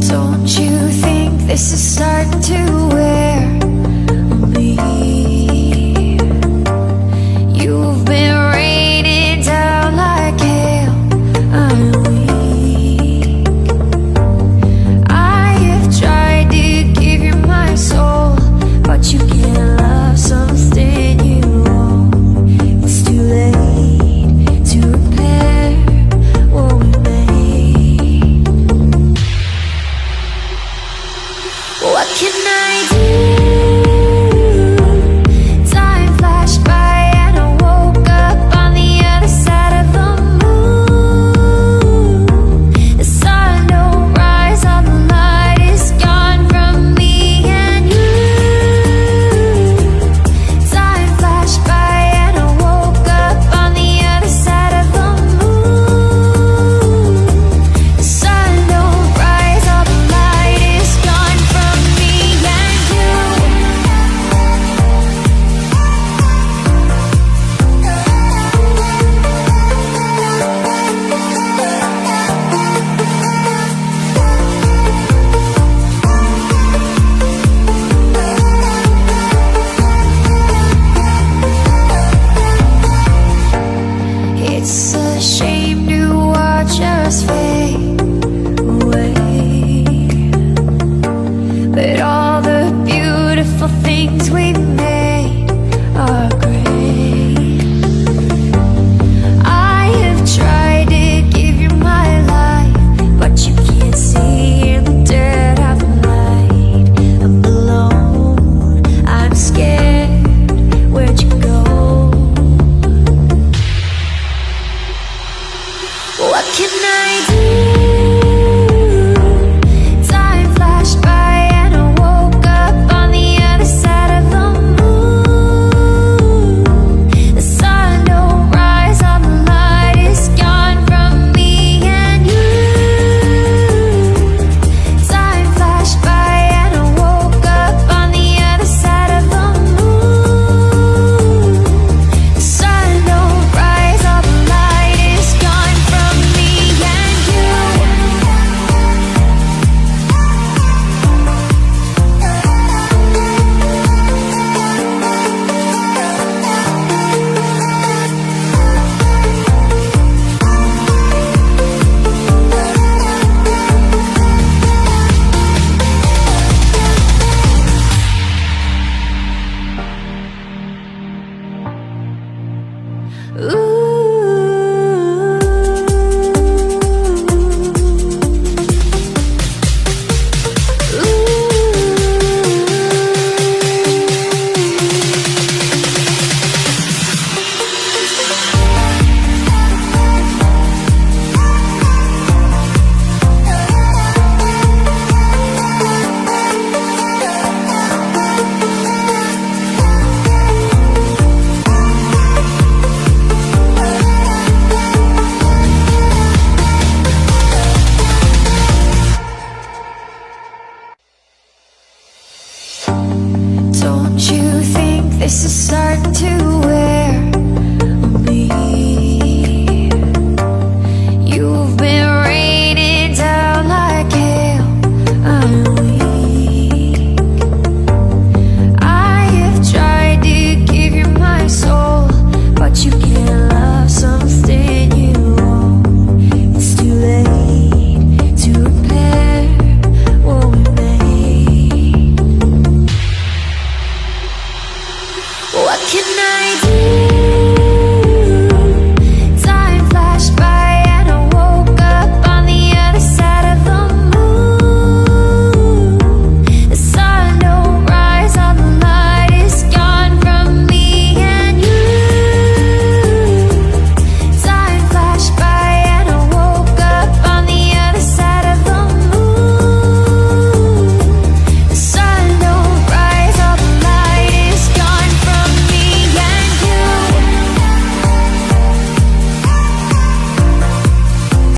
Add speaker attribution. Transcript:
Speaker 1: Don't you think this is starting to wear me? You've been raining down like hail. I'm weak. I have tried to give you my soul, but you can't love something you own. It's too late to repair what we made. What can I do? Time flashed by and I woke up on the other side of the moon. The sun don't rise, all the light is gone from me and you. Time flashed by and I woke up on the other side of the moon. The sun don't rise, all the light is gone from me and you. It's a shame to watch us fade away, but all the beautiful things we've made are great. I have tried to give you my life, but you can't see in the dead of the night. I'm alone, I'm scared, where'd you go? What can I do?